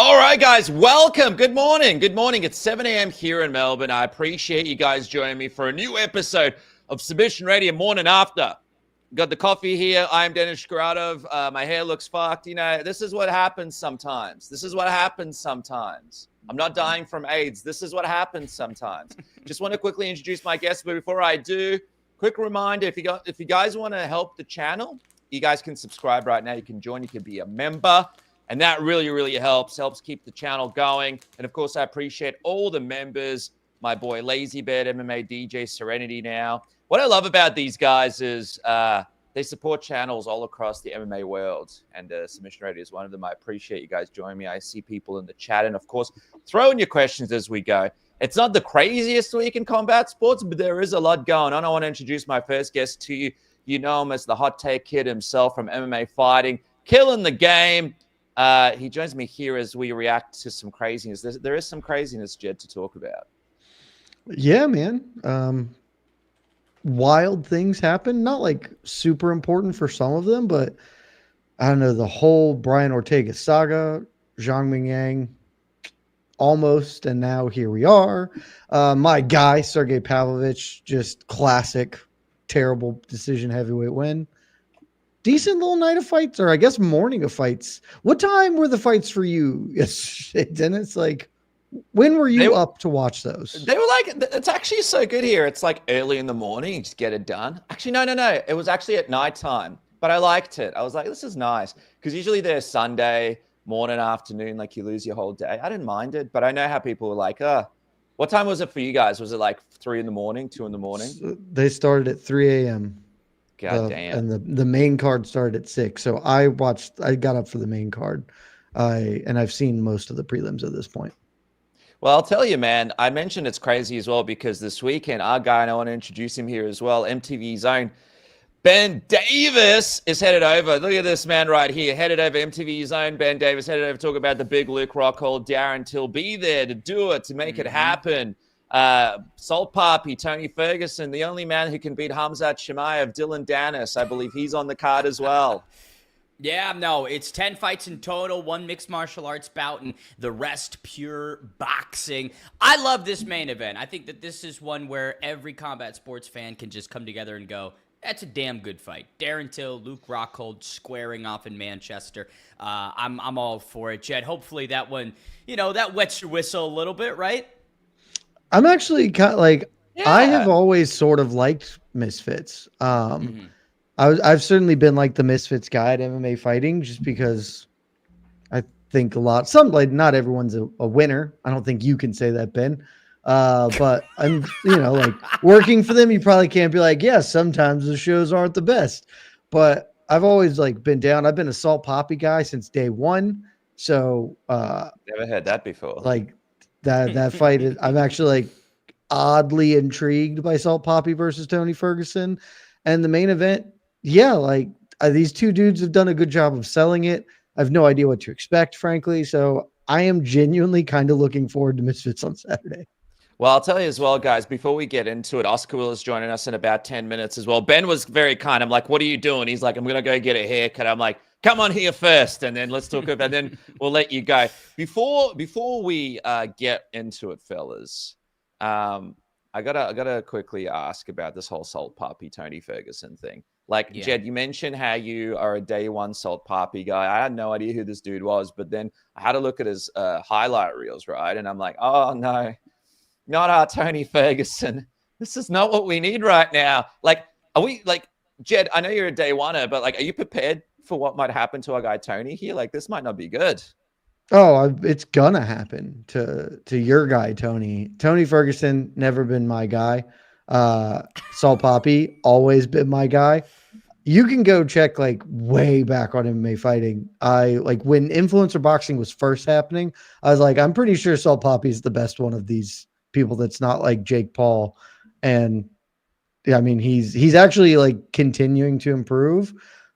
All right, guys, welcome. Good morning. Good morning. It's 7 a.m. here in Melbourne. I appreciate you guys joining me for a new episode of Submission Radio Morning After. Got the coffee here. I'm Dennis Shkaratov. My hair looks fucked. You know, this is what happens sometimes. I'm not dying from AIDS. This is what happens sometimes. Just want to quickly introduce my guests, but before I do, quick reminder, if you guys want to help the channel, you guys can subscribe right now. You can join. You can be a member. And that really, really helps keep the channel going. And, of course, I appreciate all the members. My boy Lazy Bed, MMA DJ, Serenity now. What I love about these guys is they support channels all across the MMA world. And Submission Radio is one of them. I appreciate you guys joining me. I see people in the chat. And, of course, throw in your questions as we go. It's not the craziest week in combat sports, but there is a lot going on. I want to introduce my first guest to you. You know him as the Hot Take Kid himself from MMA Fighting. Killing the game. He joins me here as we react to some craziness. There is some craziness, Jed, to talk about. Yeah, man. Wild things happen. Not like super important for some of them, but I don't know, the whole Brian Ortega saga, Zhang Mingyang, almost, and now here we are. My guy, Sergey Pavlovich, just classic, terrible decision heavyweight win. Decent little night of fights, or I guess morning of fights. What time were the fights for you yesterday, Dennis? Like, when were you up to watch those? They were like, it's actually so good here. It's like early in the morning, you just get it done. Actually, no. It was actually at nighttime, but I liked it. I was like, this is nice. Because usually they're Sunday, morning, afternoon, like you lose your whole day. I didn't mind it, but I know how people were like, what time was it for you guys? Was it like 3 in the morning, 2 in the morning? So they started at 3 a.m. God damn. And the main card started at 6. So I got up for the main card. And I've seen most of the prelims at this point. Well, I'll tell you, man, I mentioned it's crazy as well because this weekend, our guy, and I want to introduce him here as well, MTV Zone, Ben Davis is headed over. Look at this man right here, headed over MTV Zone. Ben Davis headed over to talk about the big Luke Rockhold. Darren Till be there to do it, to make it happen. Salt Papi, Tony Ferguson, the only man who can beat Khamzat Chimaev, Dylan Dennis. I believe he's on the card as well. Yeah, no, it's 10 fights in total, 1 mixed martial arts bout, and the rest pure boxing. I love this main event. I think that this is one where every combat sports fan can just come together and go, that's a damn good fight. Darren Till, Luke Rockhold squaring off in Manchester. I'm all for it, Jed. Hopefully that one, that wets your whistle a little bit, right? I'm actually kind of like, I have always sort of liked Misfits. I've certainly been like the Misfits guy at MMA Fighting just because I think not everyone's a winner. I don't think you can say that, Ben. But I'm, like working for them, you probably can't be like, yeah, sometimes the shows aren't the best. But I've always like been down. I've been a Salt Poppy guy since day one. So never heard that before. Like that fight I'm actually like oddly intrigued by Salt Poppy versus Tony Ferguson. And the main event, these two dudes have done a good job of selling it. I have no idea what to expect, frankly. So I am genuinely kind of looking forward to Misfits on Saturday. Well, I'll tell you as well, guys, before we get into it, Oscar Willis joining us in about 10 minutes as well. Ben was very kind. I'm like, what are you doing? He's like, I'm going to go get a haircut. I'm like, come on here first, and then let's talk about it, and then we'll let you go. Before we get into it, fellas, I gotta quickly ask about this whole Salt Papi Tony Ferguson thing. Like, Jed, you mentioned how you are a day one Salt Papi guy. I had no idea who this dude was, but then I had to look at his highlight reels, right? And I'm like, oh, no, not our Tony Ferguson. This is not what we need right now. Like, are we, like, Jed, I know you're a day oneer, but, like, are you prepared for what might happen to our guy Tony here? Like, this might not be good. Oh, it's gonna happen to your guy, Tony. Tony Ferguson, never been my guy. Salt Poppy, always been my guy. You can go check like way back on MMA Fighting. When influencer boxing was first happening, I was like, I'm pretty sure Salt Poppy is the best one of these people that's not like Jake Paul. And I mean, he's actually like continuing to improve.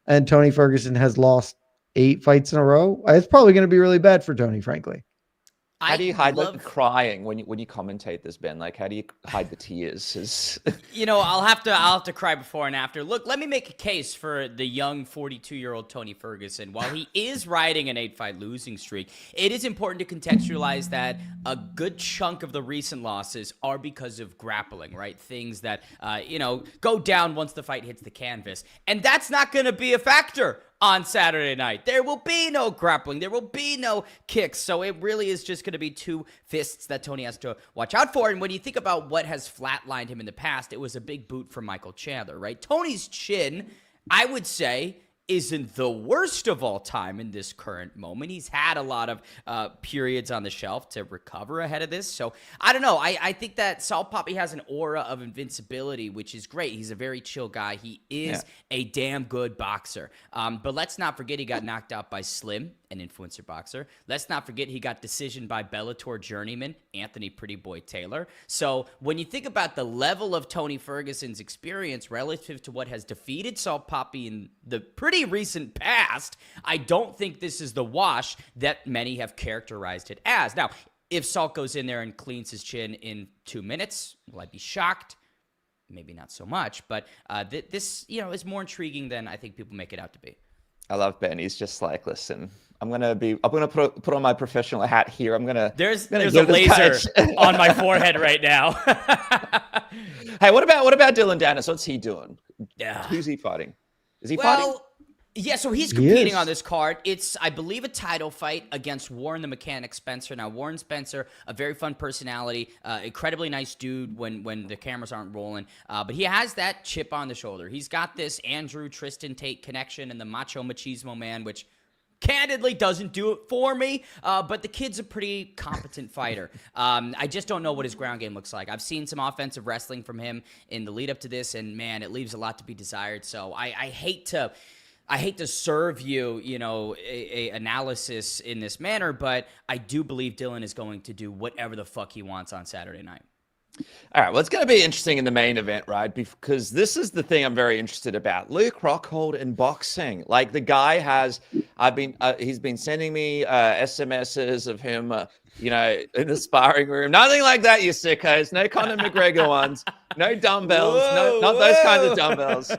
And Tony Ferguson has lost 8 fights in a row. It's probably going to be really bad for Tony, frankly. How do you hide the crying when you commentate this, Ben? Like, how do you hide the tears? I'll have to cry before and after. Look, let me make a case for the young 42-year-old Tony Ferguson. While he is riding an 8-fight losing streak, it is important to contextualize that a good chunk of the recent losses are because of grappling, right? Things that go down once the fight hits the canvas, and that's not going to be a factor on Saturday night. There will be no grappling. There will be no kicks. So it really is just going to be two fists that Tony has to watch out for. And when you think about what has flatlined him in the past, it was a big boot from Michael Chandler, right? Tony's chin, I would say, isn't the worst of all time in this current moment. He's had a lot of periods on the shelf to recover ahead of this. So I don't know. I think that Salt Papi has an aura of invincibility, which is great. He's a very chill guy. He is a damn good boxer. But let's not forget he got knocked out by Slim, an influencer boxer. Let's not forget he got decisioned by Bellator journeyman Anthony Pretty Boy Taylor. So when you think about the level of Tony Ferguson's experience relative to what has defeated Salt Papi in the pretty recent past, I don't think this is the wash that many have characterized it as. Now, if Salt goes in there and cleans his chin in 2 minutes, will I be shocked? Maybe not so much, but this is more intriguing than I think people make it out to be. I love Ben. He's just like, listen, I'm gonna put on my professional hat here. There's a laser on my forehead right now. Hey, what about Dylan Dennis? What's he doing? Yeah. Who's he fighting? Is he fighting? Yeah, so he's competing on this card. It's, I believe, a title fight against Warren the Mechanic Spencer. Now, Warren Spencer, a very fun personality, incredibly nice dude when the cameras aren't rolling. But he has that chip on the shoulder. He's got this Andrew Tristan Tate connection and the Macho Machismo Man, which candidly doesn't do it for me, but the kid's a pretty competent fighter. I just don't know what his ground game looks like. I've seen some offensive wrestling from him in the lead up to this, and man, it leaves a lot to be desired. So I hate to serve you, a analysis in this manner, but I do believe Dylan is going to do whatever the fuck he wants on Saturday night. All right, well, it's going to be interesting in the main event, right? Because this is the thing I'm very interested about. Luke Rockhold in boxing. Like, the guy he's been sending me SMSs of him, in the sparring room. Nothing like that, you sickos. No Conor McGregor ones. No dumbbells. Not those kinds of dumbbells.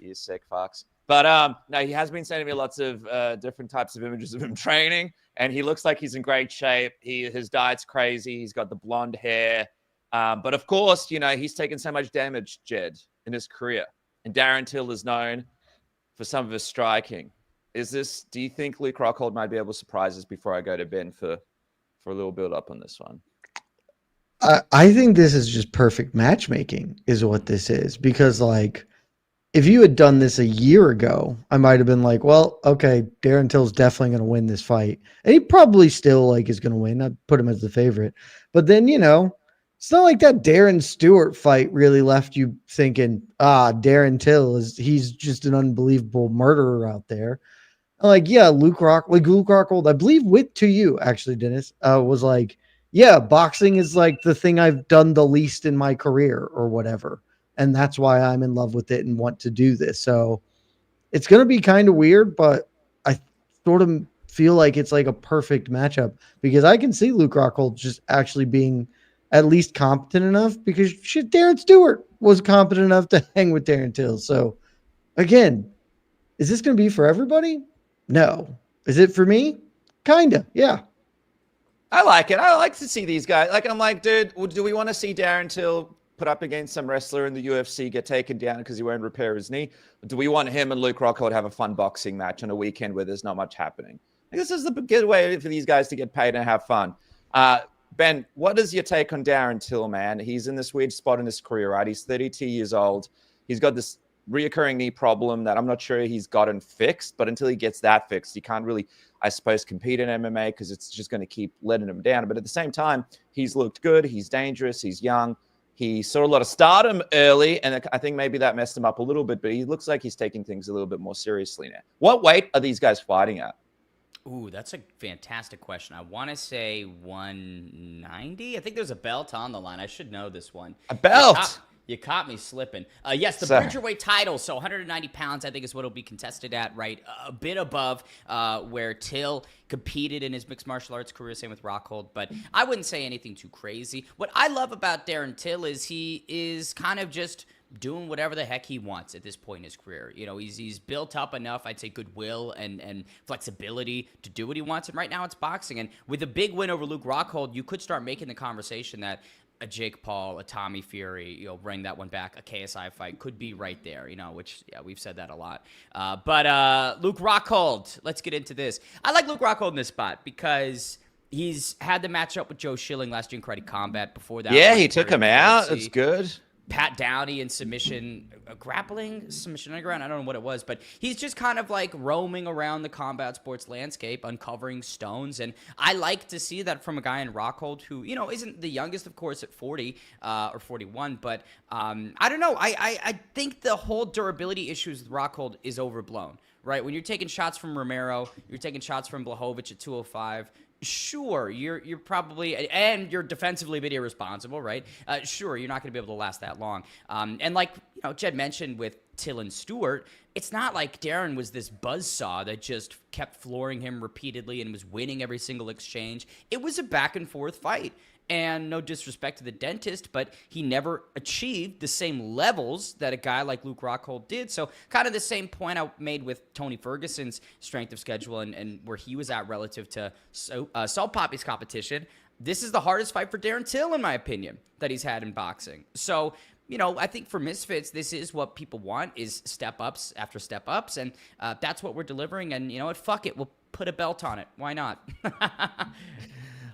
You sick fucks. But no, he has been sending me lots of different types of images of him training, and he looks like he's in great shape. His diet's crazy. He's got the blonde hair. But of course, he's taken so much damage, Jed, in his career. And Darren Till is known for some of his striking. Do you think Luke Rockhold might be able to surprise us before I go to Ben for a little build up on this one? I think this is just perfect matchmaking is what this is. Because, if you had done this a year ago, I might have been like, well, okay, Darren Till's definitely going to win this fight. And he probably still is going to win. I'd put him as the favorite. But then, it's not like that Darren Stewart fight really left you thinking, Darren Till he's just an unbelievable murderer out there. Luke Rockhold, I believe to you, actually, Dennis, was like, yeah, boxing is the thing I've done the least in my career or whatever. And that's why I'm in love with it and want to do this. So it's going to be kind of weird, but I sort of feel like it's a perfect matchup because I can see Luke Rockhold just actually being at least competent enough because Darren Stewart was competent enough to hang with Darren Till. So again, is this going to be for everybody? No. Is it for me? Kinda. Yeah. I like it. I like to see these guys. I'm like, dude, do we want to see Darren Till put up against some wrestler in the UFC, get taken down because he won't repair his knee? Or do we want him and Luke Rockhold to have a fun boxing match on a weekend where there's not much happening? This is the good way for these guys to get paid and have fun. Ben, what is your take on Darren Till, man? He's in this weird spot in his career, right? He's 32 years old. He's got this reoccurring knee problem that I'm not sure he's gotten fixed, but until he gets that fixed, he can't really, I suppose, compete in MMA because it's just going to keep letting him down. But at the same time, he's looked good. He's dangerous. He's young. He saw a lot of stardom early, and I think maybe that messed him up a little bit, but he looks like he's taking things a little bit more seriously now. What weight are these guys fighting at? Ooh, that's a fantastic question. I want to say 190. I think there's a belt on the line. I should know this one. A belt? You caught me slipping. Yes, the Sorry. Bridgerweight title, so 190 pounds, I think is what it'll be contested at, right? A bit above where Till competed in his mixed martial arts career, same with Rockhold, but I wouldn't say anything too crazy. What I love about Darren Till is he is kind of just doing whatever the heck he wants at this point in his career. You know, he's built up enough, I'd say, goodwill and flexibility to do what he wants, and right now it's boxing. And with a big win over Luke Rockhold, you could start making the conversation that a Jake Paul, a Tommy Fury, you know, bring that one back, a KSI fight could be right there, you know, which, yeah, we've said that a lot. But Luke Rockhold, let's get into this. I like Luke Rockhold in this spot because he's had the matchup with Joe Schilling last year in Karate Combat. Before that, Yeah, he took him out. It's good. Pat Downey in submission, grappling, submission underground. I don't know what it was, but he's just kind of like roaming around the combat sports landscape, uncovering stones. And I like to see that from a guy in Rockhold who, you know, isn't the youngest, of course, at 40 or 41. But I don't know. I think the whole durability issues with Rockhold is overblown, right? When you're taking shots from Romero, you're taking shots from Blachowicz at 205. Sure, you're probably, and you're defensively a bit irresponsible, right? Sure, you're not going to be able to last that long. And like, you know, Jed mentioned with Till and Stewart, it's not like Darren was this buzzsaw that just kept flooring him repeatedly and was winning every single exchange. It was a back and forth fight. And no disrespect to the dentist, but he never achieved the same levels that a guy like Luke Rockhold did. So kind of the same point I made with Tony Ferguson's strength of schedule and where he was at relative to Saul Poppy's competition. This is the hardest fight for Darren Till, in my opinion, that he's had in boxing. So, you know, I think for Misfits, this is what people want, is step-ups after step-ups, and that's what we're delivering. And, you know what, fuck it, we'll put a belt on it. Why not?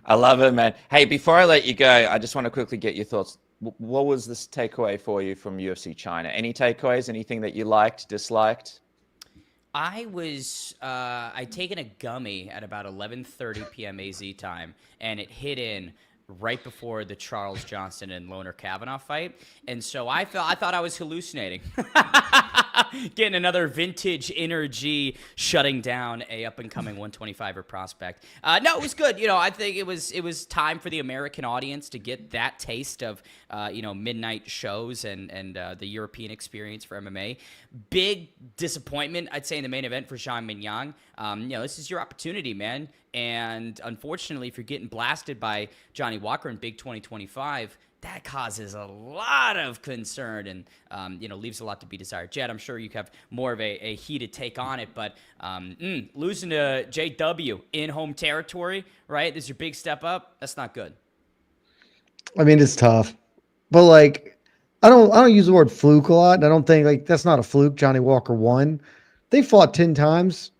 I love it, man. Hey, before I let you go, I just want to quickly get your thoughts. What was this takeaway for you from UFC China? Any takeaways? Anything that you liked, disliked? I'd taken a gummy at about 11:30 p.m. AZ time, and it hit in right before the Charles Johnson and Loner Kavanaugh fight. And so I thought I was hallucinating. Getting another vintage energy, shutting down a up-and-coming 125er prospect. No, it was good. You know, I think it was time for the American audience to get that taste of, you know, midnight shows and the European experience for MMA. Big disappointment, I'd say, in the main event for Zhang Mingyang. You know, this is your opportunity, man. And unfortunately, if you're getting blasted by Johnny Walker in Big 2025, that causes a lot of concern and, you know, leaves a lot to be desired. Jed, I'm sure you have more of a heated take on it, but losing to JW in home territory, right? This is your big step up. That's not good. I mean, it's tough, but like, I don't use the word fluke a lot. And I don't think like that's not a fluke. Johnny Walker won. They fought 10 times.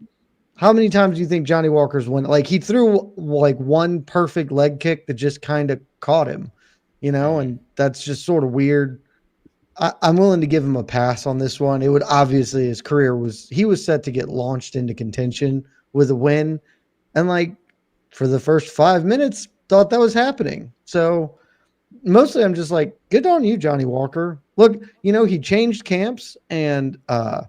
How many times do you think Johnny Walker's won? Like he threw like one perfect leg kick that just kind of caught him. You know, and that's just sort of weird. I'm willing to give him a pass on this one. It would obviously, his career he was set to get launched into contention with a win. And like for the first 5 minutes, thought that was happening. So mostly I'm just like, good on you, Johnny Walker. Look, you know, he changed camps and I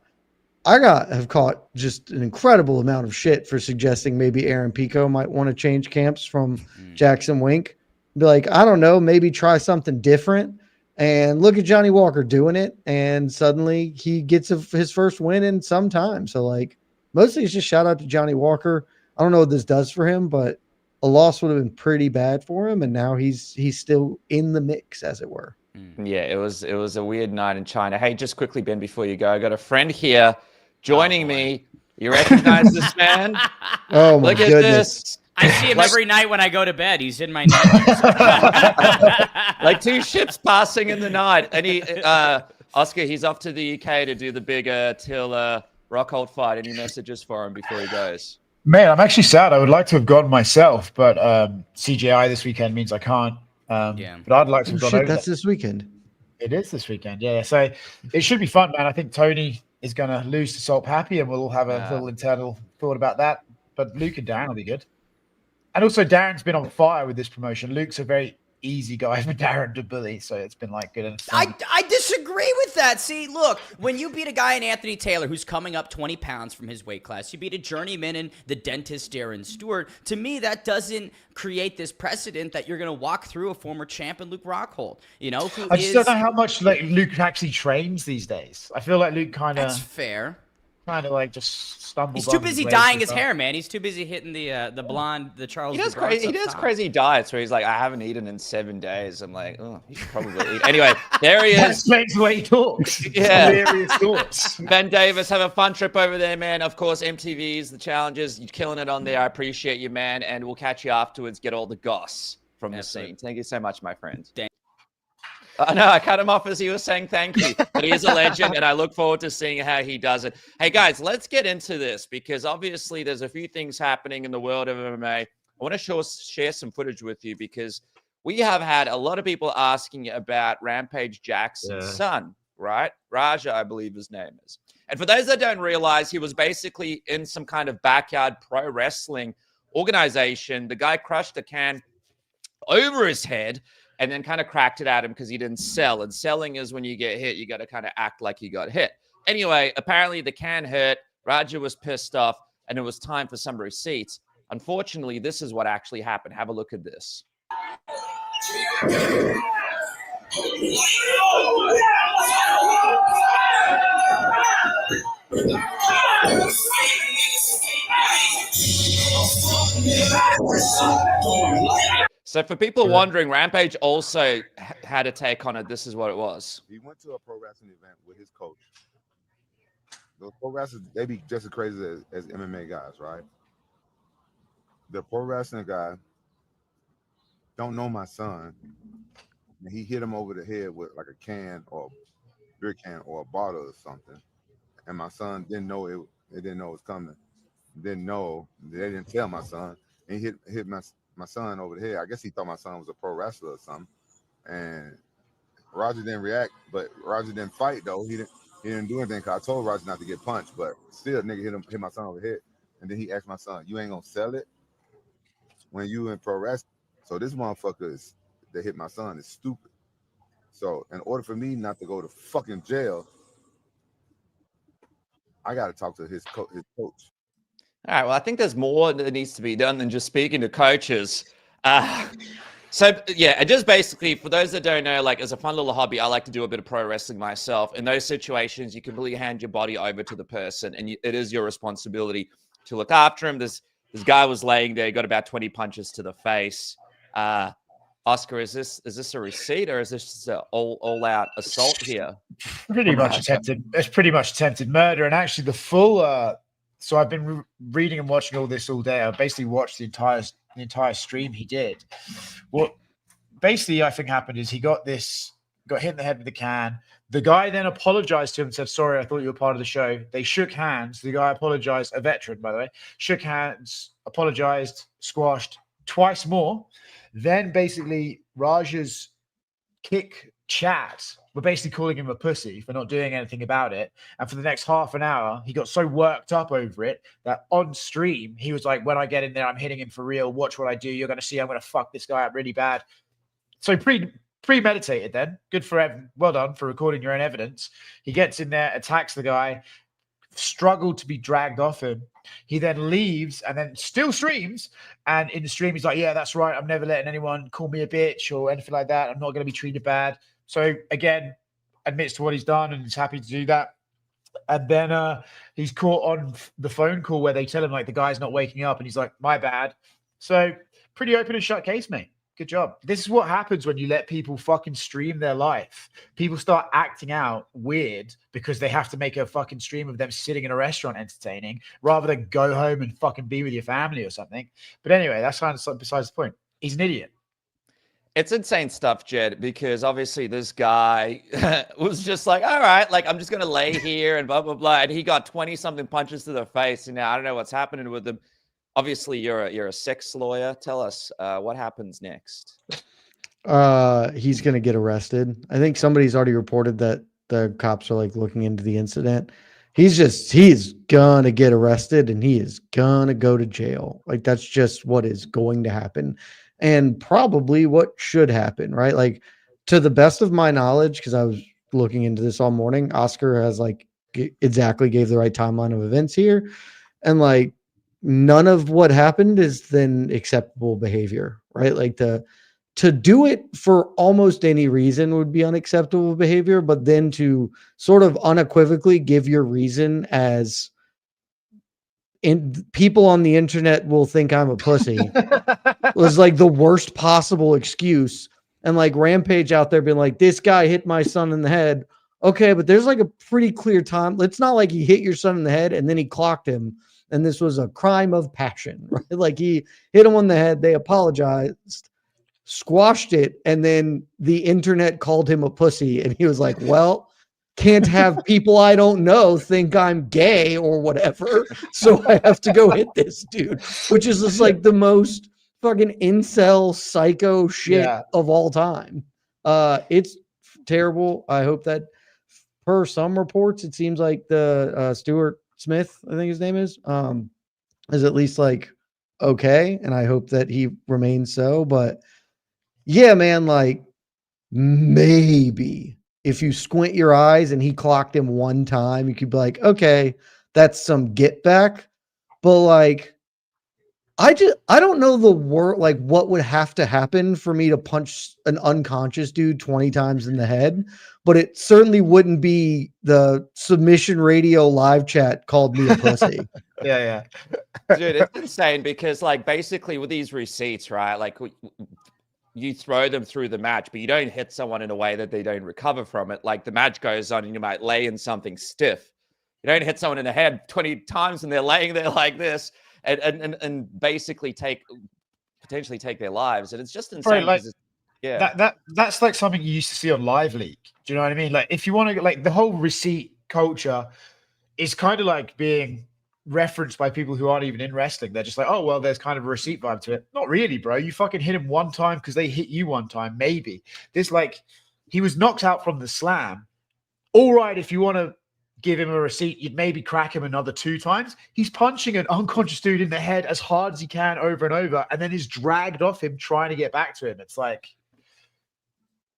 have caught just an incredible amount of shit for suggesting maybe Aaron Pico might want to change camps from Jackson Wink. Be like, I don't know, maybe try something different. And look at Johnny Walker doing it. And suddenly he gets his first win in some time. So, like, mostly it's just shout out to Johnny Walker. I don't know what this does for him, but a loss would have been pretty bad for him. And now he's still in the mix, as it were. Yeah, it was a weird night in China. Hey, just quickly, Ben, before you go, I got a friend here joining me. You recognize this man? Oh, my Look at goodness. this. I see him every night when I go to bed. He's in my nightmares. Like two ships passing in the night. And he, Oscar, he's off to the UK to do the bigger Till Rockhold fight. Any messages for him before he goes? Man, I'm actually sad. I would like to have gone myself, but CGI this weekend means I can't. Yeah. But I'd like to have gone over. That's this weekend. It is this weekend, yeah. So it should be fun, man. I think Tony is going to lose to Salt Pappy, and we'll all have a little internal thought about that. But Luke and Darren will be good. And also, Darren's been on fire with this promotion. Luke's a very easy guy for Darren to bully. So it's been like good. I disagree with that. See, look, when you beat a guy in Anthony Taylor who's coming up 20 pounds from his weight class, you beat a journeyman in the dentist Darren Stewart. To me, that doesn't create this precedent that you're going to walk through a former champion, Luke Rockhold. You know, I just don't know how much like Luke actually trains these days. I feel like Luke That's fair. Kind of like just stumbled. He's too busy dyeing his hair, man. He's too busy hitting the blonde, the Charles. He does crazy diets where he's like, I haven't eaten in 7 days. I'm like, oh, you should probably eat. Anyway, there he is. That explains the way he talks. Yeah. Hilarious thoughts. Ben Davis, have a fun trip over there, man. Of course, MTV's, the challenges. You're killing it on there. I appreciate you, man. And we'll catch you afterwards. Get all the goss from the scene. Thank you so much, my friend. No, I cut him off as he was saying thank you. But he is a legend, and I look forward to seeing how he does it. Hey, guys, let's get into this because obviously there's a few things happening in the world of MMA. I want to share some footage with you because we have had a lot of people asking about Rampage Jackson's son, right? Raja, I believe his name is. And for those that don't realize, he was basically in some kind of backyard pro wrestling organization. The guy crushed a can over his head and then kind of cracked it at him because he didn't sell. And selling is when you get hit, you got to kind of act like you got hit. Anyway, apparently the can hurt. Raja was pissed off, and it was time for some receipts. Unfortunately, this is what actually happened. Have a look at this. So for people wondering, Rampage also had a take on it. This is what it was. He went to a pro wrestling event with his coach. Those pro wrestlers, they be just as crazy as MMA guys, right? The pro wrestling guy don't know my son. And he hit him over the head with like a can or a beer can or a bottle or something. And my son didn't know it didn't know it was coming. Didn't know. They didn't tell my son. And he hit my son over the head. I guess he thought my son was a pro wrestler or something. And Roger didn't react, but Roger didn't fight though. He didn't do anything because I told Roger not to get punched, but still nigga hit my son over the head. And then he asked my son, "You ain't gonna sell it when you in pro wrestling?" So this motherfucker that hit my son is stupid. So in order for me not to go to fucking jail, I gotta talk to his coach. All right, well, I think there's more that needs to be done than just speaking to coaches. So, yeah, and just basically, for those that don't know, like, as a fun little hobby, I like to do a bit of pro wrestling myself. In those situations, you completely hand your body over to the person, and it is your responsibility to look after him. This guy was laying there, got about 20 punches to the face. Oscar, is this a receipt, or is this just an all-out assault here? Pretty much attempted. It's pretty much attempted murder, and actually the full... So I've been reading and watching all this all day. I basically watched the entire stream he did. What basically I think happened is he got hit in the head with a can. The guy then apologized to him and said, "Sorry, I thought you were part of the show." They shook hands. The guy apologized, a veteran, by the way, shook hands, apologized, squashed twice more. Then basically Raja's kick chat were basically calling him a pussy for not doing anything about it. And for the next half an hour, he got so worked up over it that on stream, he was like, "When I get in there, I'm hitting him for real. Watch what I do. You're going to see I'm going to fuck this guy up really bad." So premeditated then. Good for him. Well done for recording your own evidence. He gets in there, attacks the guy, struggled to be dragged off him. He then leaves and then still streams. And in the stream, he's like, "Yeah, that's right. I'm never letting anyone call me a bitch or anything like that. I'm not going to be treated bad." So again, admits to what he's done and is happy to do that. And then he's caught on the phone call where they tell him like the guy's not waking up, and he's like, "My bad." So pretty open and shut case, mate. Good job. This is what happens when you let people fucking stream their life. People start acting out weird because they have to make a fucking stream of them sitting in a restaurant entertaining rather than go home and fucking be with your family or something. But anyway, that's kind of besides the point. He's an idiot. It's insane stuff, Jed, because obviously this guy was just like, all right, like, I'm just going to lay here and blah, blah, blah. And he got 20-something punches to the face. And now I don't know what's happening with him. Obviously, you're a sex lawyer. Tell us what happens next. He's going to get arrested. I think somebody's already reported that the cops are like looking into the incident. he's gonna get arrested and he is gonna go to jail. Like that's just what is going to happen, and probably what should happen, right? Like to the best of my knowledge, because I was looking into this all morning, Oscar has like exactly gave the right timeline of events here, and like none of what happened is then acceptable behavior, right? Like to do it for almost any reason would be unacceptable behavior, but then to sort of unequivocally give your reason as people on the internet will think I'm a pussy was like the worst possible excuse. And like Rampage out there being like, this guy hit my son in the head. Okay, but there's like a pretty clear time. It's not like he hit your son in the head and then he clocked him. And this was a crime of passion, right? Like he hit him on the head. They apologized, squashed it, and then the internet called him a pussy. And he was like, well, can't have people I don't know think I'm gay or whatever. So I have to go hit this dude, which is just like the most fucking incel psycho shit of all time. It's terrible. I hope that per some reports, it seems like the Stuart Smith, I think his name is at least like okay. And I hope that he remains so. But yeah, man, like maybe if you squint your eyes and he clocked him one time, you could be like, okay, that's some get back. But like, I don't know the word, like what would have to happen for me to punch an unconscious dude 20 times in the head, but it certainly wouldn't be the submission radio live chat called me a pussy. Yeah. Dude, it's insane because like basically with these receipts, right? Like you throw them through the match, but you don't hit someone in a way that they don't recover from it. Like the match goes on and you might lay in something stiff. You don't hit someone in the head 20 times and they're laying there like this and basically potentially take their lives. And it's just insane. Like, yeah. That's like something you used to see on Live Leak. Do you know what I mean? Like if you want to, like the whole receipt culture is kind of like being referenced by people who aren't even in wrestling. They're just like, oh, well, there's kind of a receipt vibe to it. Not really, bro. You fucking hit him one time because they hit you one time, maybe. This, like, he was knocked out from the slam. All right, if you want to give him a receipt, you'd maybe crack him another 2 times. He's punching an unconscious dude in the head as hard as he can over and over, and then is dragged off him trying to get back to him. It's like,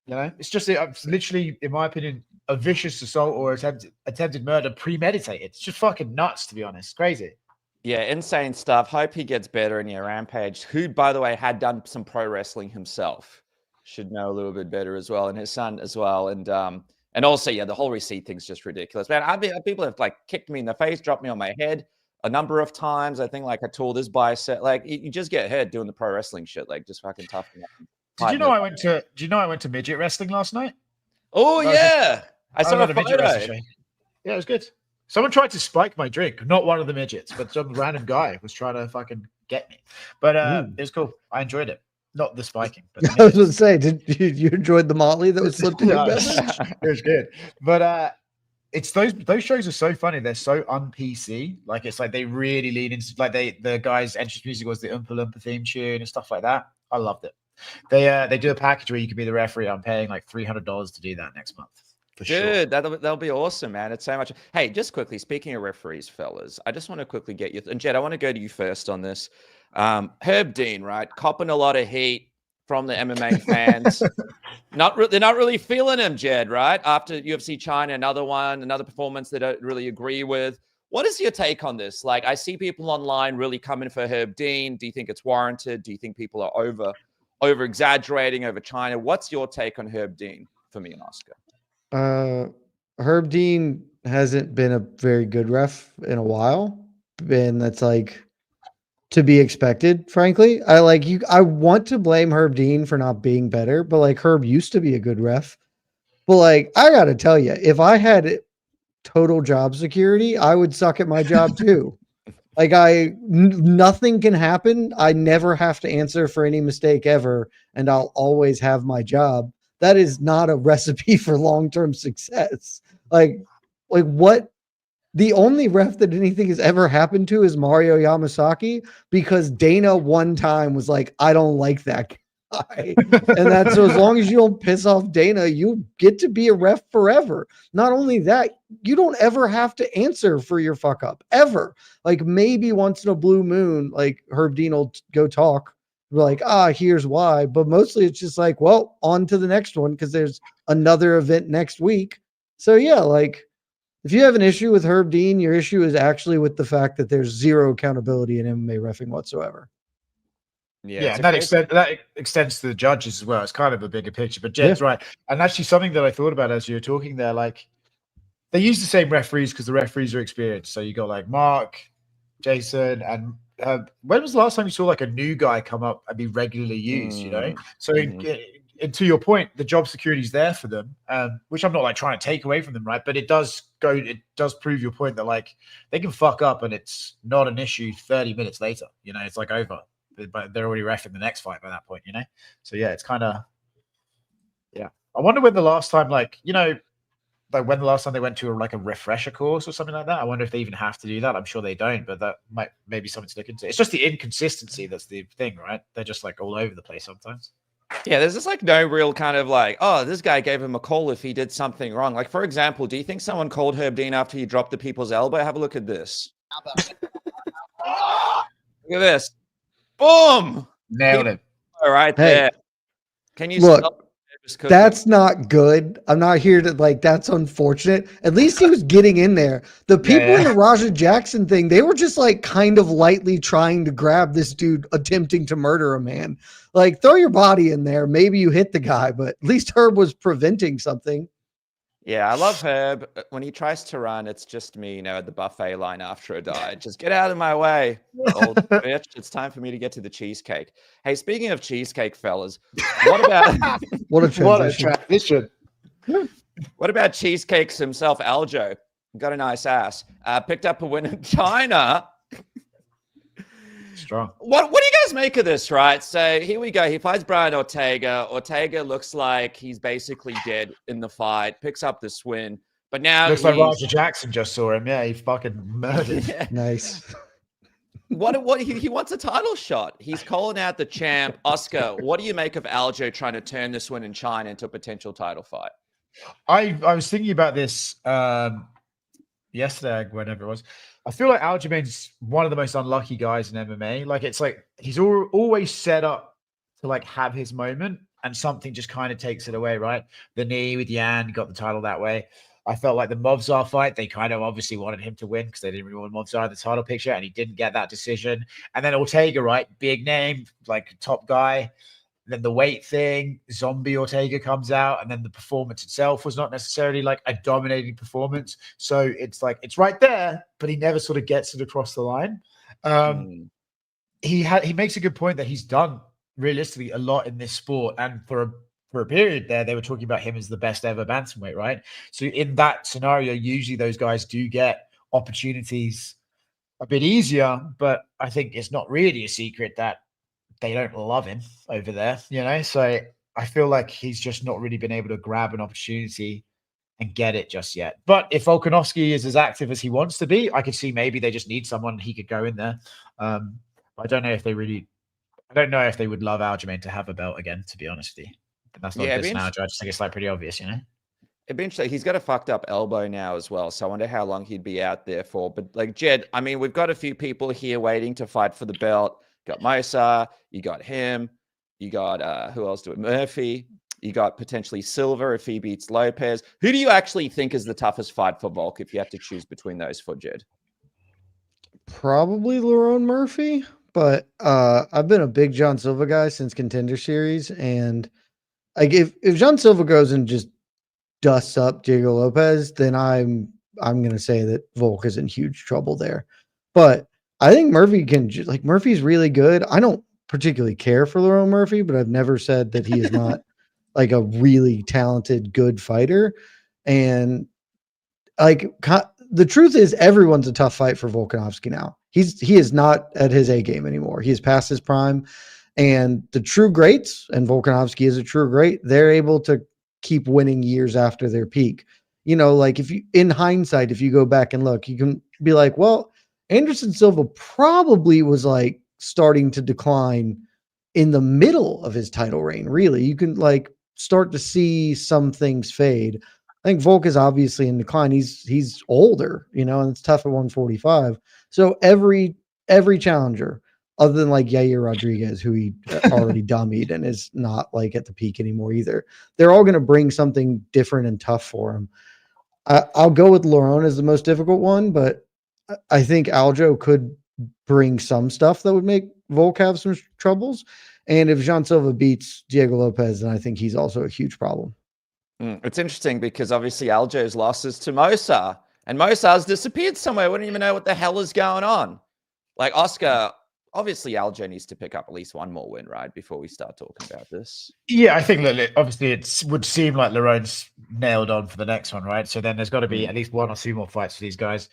you know, it's just it's literally, in my opinion, a vicious assault or attempted murder premeditated. It's just fucking nuts, to be honest. Crazy. Yeah, insane stuff. Hope he gets better in your Rampage, who, by the way, had done some pro wrestling himself. Should know a little bit better as well, and his son as well. And also, yeah, the whole receipt thing's just ridiculous. Man, people have like kicked me in the face, dropped me on my head a number of times. I think like I tore this bicep. Like you just get hurt doing the pro wrestling shit. Like just fucking toughen up. Did you know I went to midget wrestling last night? Oh yeah. I saw a midget wrestling show. Yeah, it was good. Someone tried to spike my drink, not one of the midgets, but some random guy was trying to fucking get me. But it was cool. I enjoyed it. Not the spiking. But I was going to say, did you enjoyed the motley that was slipped in your beverage? It was good. But it's those shows are so funny. They're so un-PC. Like it's like they really lean into like the guys' entrance music was the Oompa Loompa theme tune and stuff like that. I loved it. They do a package where you can be the referee. I'm paying like $300 to do that next month. For sure. Dude, that'll be awesome, man. It's so much. Hey, just quickly, speaking of referees, fellas, I just want to quickly get you, and Jed, I want to go to you first on this. Herb Dean, right? Copping a lot of heat from the MMA fans. They're not really feeling him, Jed, right? After UFC China, another performance they don't really agree with. What is your take on this? Like, I see people online really coming for Herb Dean. Do you think it's warranted? Do you think people are over exaggerating over China? What's your take on Herb Dean for me and Oscar? Herb Dean hasn't been a very good ref in a while, and that's like to be expected, frankly. I want to blame Herb Dean for not being better, but like Herb used to be a good ref. But like I gotta tell you, if I had total job security, I would suck at my job too. Like nothing can happen. I never have to answer for any mistake ever, and I'll always have my job. That is not a recipe for long-term success. Like what? The only ref that anything has ever happened to is Mario Yamasaki, because Dana one time was like, I don't like that guy. And that's so as long as you don't piss off Dana, you get to be a ref forever. Not only that, you don't ever have to answer for your fuck up ever. Like maybe once in a blue moon, like Herb Dean will go talk, like, here's why. But mostly it's just like, well, on to the next one because there's another event next week. So yeah, like if you have an issue with Herb Dean, your issue is actually with the fact that there's zero accountability in MMA reffing whatsoever. Yeah, and that extends to the judges as well. It's kind of a bigger picture, but Jed's right. And actually, something that I thought about as you were talking there, like they use the same referees because the referees are experienced. So you got like Mark, Jason, and when was the last time you saw like a new guy come up and be regularly used? You know, so and to your point, the job security is there for them, which I'm not like trying to take away from them, right? But it does prove your point that like they can fuck up and it's not an issue 30 minutes later. You know, it's like over. But they're already reffing the next fight by that point, you know? So, yeah, it's kind of, yeah. I wonder when the last time, like, you know, like when the last time they went to a refresher course or something like that. I wonder if they even have to do that. I'm sure they don't, but that might maybe something to look into. It's just the inconsistency that's the thing, right? They're just like all over the place sometimes. Yeah, there's just like no real kind of like, oh, this guy gave him a call if he did something wrong. Like, for example, do you think someone called Herb Dean after he dropped the people's elbow? Have a look at this. Look at this. Boom! Nailed it. All right there. Can you look? That's not good. I'm not here to like. That's unfortunate. At least he was getting in there. The people in the Raja Jackson thing, they were just like kind of lightly trying to grab this dude attempting to murder a man. Like throw your body in there. Maybe you hit the guy, but at least Herb was preventing something. Yeah, I love Herb. When he tries to run, it's just me, at the buffet line after a diet. Just get out of my way, old bitch. It's time for me to get to the cheesecake. Hey, speaking of cheesecake, fellas, what about what a transition. What about Cheesecakes himself, Aljo? Got a nice ass. Picked up a win in China. Strong. What do you guys make of this, right? So here we go. He fights Brian Ortega. Ortega looks like he's basically dead in the fight. Picks up this win. But now looks like Roger Jackson just saw him. Yeah, he fucking murdered. Yeah. Nice. What he wants a title shot. He's calling out the champ. Oscar, what do you make of Aljo trying to turn this win in China into a potential title fight? I was thinking about this yesterday, whenever it was. I feel like Aljamain's one of the most unlucky guys in MMA. Like it's like he's always set up to like have his moment, and something just kind of takes it away, right? The knee with Yan got the title that way. I felt like the Movzar fight, they kind of obviously wanted him to win because they didn't really want Movzar in the title picture, and he didn't get that decision. And then Ortega, right? Big name, like top guy. Then the weight thing, zombie Ortega comes out, and then the performance itself was not necessarily like a dominating performance. So it's like it's right there, but he never sort of gets it across the line. He makes a good point that he's done realistically a lot in this sport, and for a period there, they were talking about him as the best ever bantamweight, right? So in that scenario, usually those guys do get opportunities a bit easier, but I think it's not really a secret that they don't love him over there, So I feel like he's just not really been able to grab an opportunity and get it just yet. But if Volkanovski is as active as he wants to be, I could see maybe they just need someone he could go in there. I don't know if they would love Aljamain to have a belt again, to be honest with you. But that's not this now. I just think it's like pretty obvious, It'd be interesting. He's got a fucked up elbow now as well. So I wonder how long he'd be out there for. But like Jed, I mean, we've got a few people here waiting to fight for the belt. You got Mosa, you got him, you got who else do it? Murphy, you got potentially Silva if he beats Lopez. Who do you actually think is the toughest fight for Volk if you have to choose between those for Jed? Probably Lerone Murphy, but I've been a big John Silva guy since Contender Series, and like if John Silva goes and just dusts up Diego Lopez, then I'm gonna say that Volk is in huge trouble there. But I think Murphy Murphy's really good. I don't particularly care for Lerone Murphy, but I've never said that he is not like a really talented, good fighter. And like the truth is everyone's a tough fight for Volkanovski now. He is not at his A game anymore. He is past his prime, and the true greats, and Volkanovski is a true great, they're able to keep winning years after their peak. Like in hindsight, if you go back and look, you can be like, well, Anderson Silva probably was like starting to decline in the middle of his title reign, really. You can like start to see some things fade. I think Volk is obviously in decline. He's older, you know, and it's tough at 145. So every challenger, other than like Yair Rodriguez, who he already dummied and is not like at the peak anymore either, they're all going to bring something different and tough for him. I'll go with Lerone as the most difficult one, but I think Aljo could bring some stuff that would make Volk have some troubles. And if Jean Silva beats Diego Lopez, then I think he's also a huge problem. It's interesting because obviously Aljo's losses to Mosa, and Mosa's disappeared somewhere. We don't even know what the hell is going on. Like Oscar, obviously Aljo needs to pick up at least one more win, right, before we start talking about this. Yeah, I think obviously it would seem like Lerone's nailed on for the next one, right? So then there's got to be at least one or two more fights for these guys.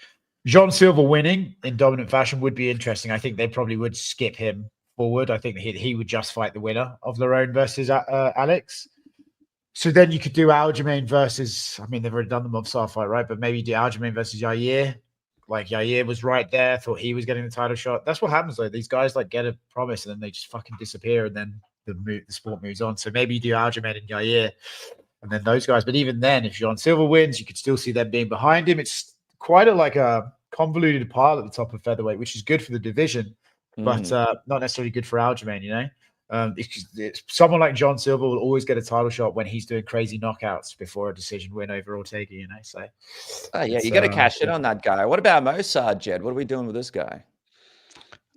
Jean Silva winning in dominant fashion would be interesting. I think they probably would skip him forward. I think he would just fight the winner of Lerone versus Alex. So then you could do Aljamain versus, I mean, they've already done the Movsar fight, right? But maybe do Aljamain versus Yair. Like Yair was right there, thought he was getting the title shot. That's what happens, though. These guys like get a promise and then they just fucking disappear, and then the sport moves on. So maybe you do Aljamain and Yair and then those guys. But even then, if Jean Silva wins, you could still see them being behind him. It's quite a convoluted pile at the top of featherweight, which is good for the division, but not necessarily good for Aljamain, you know? It's someone like John Silva will always get a title shot when he's doing crazy knockouts before a decision win over Ortega, you know? So, yeah, you got to cash in on that guy. What about Mossad, Jed? What are we doing with this guy?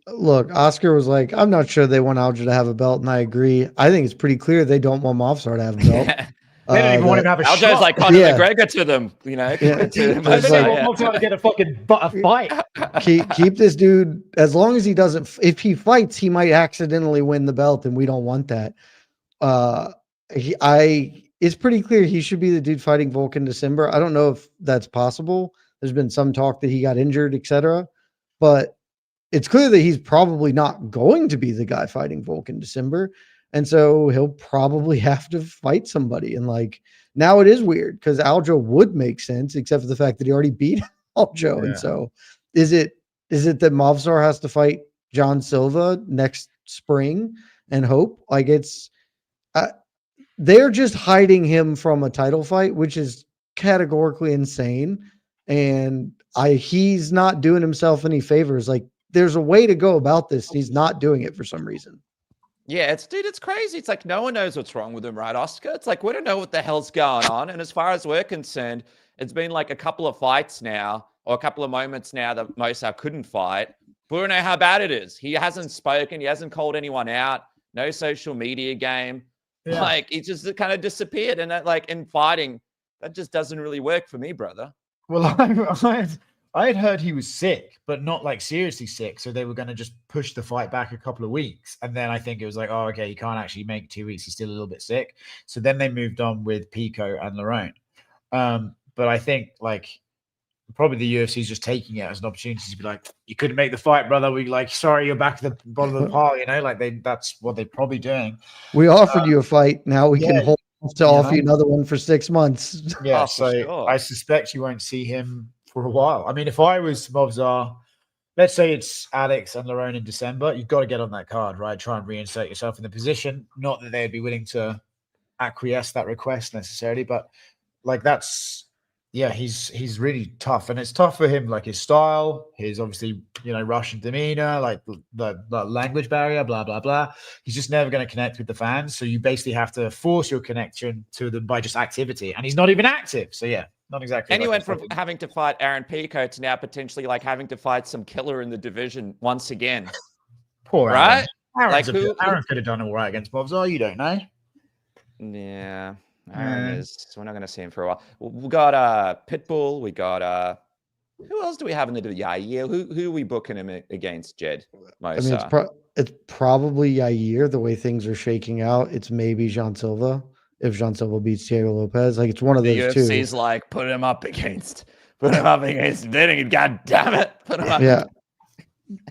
Look, Oscar was like, I'm not sure they want Aljo to have a belt, and I agree. I think it's pretty clear they don't want Mofsar to have a belt. They don't even want him to have a Aljo's shot. like Conor McGregor to them, you know. Yeah. They don't want Mofsar to get a fucking fight. Keep this dude, as long as he doesn't, if he fights, he might accidentally win the belt, and we don't want that. It's pretty clear he should be the dude fighting Volk in December. I don't know if that's possible. There's been some talk that he got injured, etc. But it's clear that he's probably not going to be the guy fighting Volk in December. And so he'll probably have to fight somebody. And like, now it is weird because Aljo would make sense, except for the fact that he already beat Aljo. Yeah. And so is it that Movsar has to fight John Silva next spring and hope? Like they're just hiding him from a title fight, which is categorically insane. And he's not doing himself any favors. Like, there's a way to go about this. He's not doing it for some reason. Yeah, it's crazy. It's like no one knows what's wrong with him, right, Oscar? It's like we don't know what the hell's going on. And as far as we're concerned, it's been like a couple of fights now, or a couple of moments now that Mossad couldn't fight. We don't know how bad it is. He hasn't spoken. He hasn't called anyone out. No social media game. Yeah. Like, he just kind of disappeared. And that, like, in fighting, that just doesn't really work for me, brother. Well, I had heard he was sick, but not like seriously sick. So they were going to just push the fight back a couple of weeks. And then I think it was like, oh, okay, you can't actually make 2 weeks. He's still a little bit sick. So then they moved on with Pico and Lerone. But I think like probably the UFC is just taking it as an opportunity to be like, you couldn't make the fight, brother. We like, sorry, you're back at the bottom of the pile, you know, like that's what they're probably doing. We offered you a fight. Now we can hold to offer you another one for 6 months. Yeah. So sure. I suspect you won't see him for a while. I mean, if I was Movsar, let's say it's Alex and Lerone in December, you've got to get on that card, right? Try and reinsert yourself in the position. Not that they'd be willing to acquiesce that request necessarily, but like he's really tough, and it's tough for him. Like his style, his obviously Russian demeanor, like the language barrier, blah blah blah. He's just never going to connect with the fans. So you basically have to force your connection to them by just activity, and he's not even active. So yeah. Not exactly. And he went from having to fight Aaron Pico to now potentially like having to fight some killer in the division once again. Poor right? Aaron. Aaron could have done all right against Movsar. You don't know. Yeah, Aaron is. We're not going to see him for a while. We got Pitbull. We got who else do we have in the division? Yair. Who are we booking him against? Jed. I mean, it's probably Yair. The way things are shaking out, it's maybe Jean Silva. If Jean Silva beats Diego Lopez, like it's one of those two. The UFC's like, put him up against Benning. God damn it. Put him up. Yeah.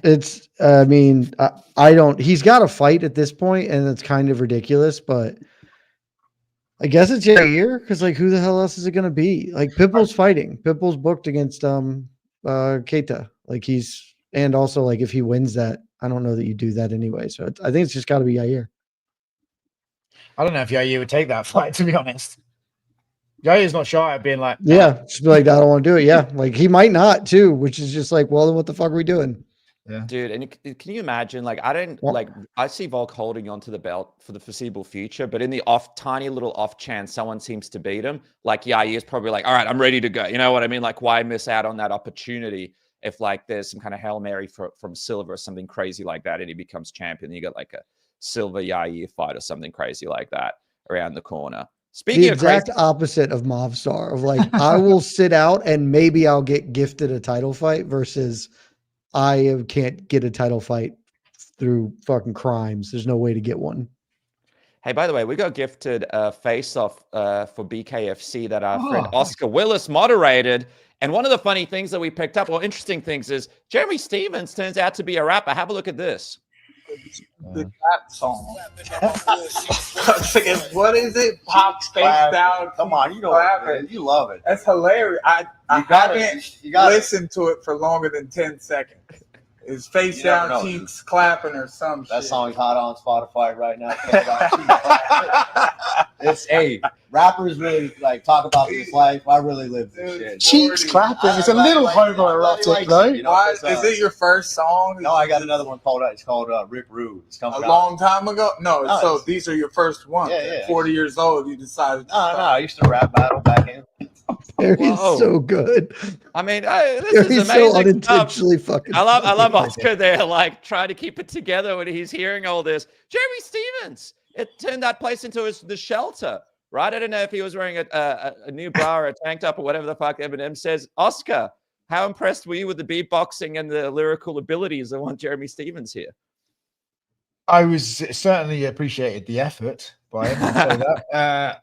It's, I mean, I don't, he's got a fight at this point, and it's kind of ridiculous, but I guess it's Yair, because like, who the hell else is it going to be? Like, Pitbull's fighting. Pitbull's booked against Keita. Like, he's And also, like, if he wins that, I don't know that you do that anyway. So I think it's just got to be Yair. I don't know if Yair would take that fight, to be honest. Yair's not shy of being like, Yeah, just be like, I don't want to do it. Yeah, like he might not too, which is just like, well, then what the fuck are we doing? Yeah. Dude, and can you imagine? Like, I see Volk holding onto the belt for the foreseeable future, but in the tiny little off chance someone seems to beat him, like Yair's probably like, all right, I'm ready to go. You know what I mean? Like, why miss out on that opportunity if like there's some kind of Hail Mary from Silver or something crazy like that, and he becomes champion? You got like a Silver Yair fight or something crazy like that around the corner. Speaking The of exact crazy, opposite of Movstar, of like, I will sit out and maybe I'll get gifted a title fight versus I can't get a title fight through fucking crimes. There's no way to get one. hey, by the way, we got gifted a face-off for BKFC that our friend Oh, Oscar Willis moderated. And one of the funny things that we picked up, or interesting things, is Jeremy Stevens turns out to be a rapper. Have a look at this. The rap song. What is it? Pop face down. Come on, you know it. You love it. That's hilarious. I haven't listened to it for longer than 10 seconds. It's face You never down, know, cheeks clapping, or some That shit. song's hot on Spotify right now. It's rappers really like talk about this life. I really live this shit. Cheeks clapping. It's a little homoerotic, though. You know, Why, is it your first song? No, I got another one called. It's called Rip Rude. It's coming A out. long time ago? No, No, so it's- these are your first ones. Yeah, At yeah. 40 years old, you decided to No, start. I used to rap battle back in. He's Whoa. so good. I mean, this He's is so amazing stuff. unintentionally fucking. I love funny. Oscar there, like trying to keep it together when he's hearing all this. Jeremy Stevens, it turned that place into the shelter, right? I don't know if he was wearing a new bra or a tank top or whatever the fuck Eminem says. Oscar, how impressed were you with the beatboxing and the lyrical abilities of one Jeremy Stevens here? I was certainly appreciated the effort by him. I'll say that.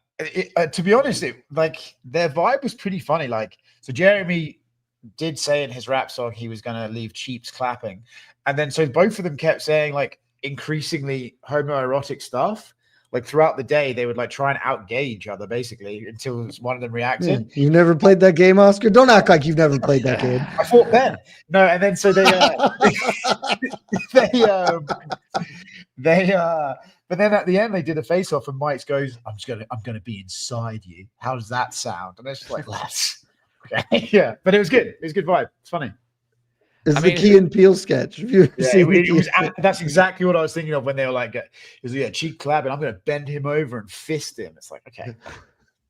To be honest, like their vibe was pretty funny. Like, so Jeremy did say in his rap song he was going to leave cheeks clapping, and then so both of them kept saying like increasingly homoerotic stuff. Like throughout the day, they would like try and outgay each other basically until one of them reacted. Yeah. You've never played that game, Oscar? Don't act like you've never played that game. I thought Ben. No, and then so but then at the end they did a face off and Mike goes, I'm gonna be inside you. How does that sound? And it's just like, let's okay. Yeah, but it was good. It was a good vibe. It's funny. It's I the mean, Key and Peele sketch. Have you ever Yeah, seen it was, the- that's exactly what I was thinking of when they were like, cheek clapping. I'm gonna bend him over and fist him. It's like, okay,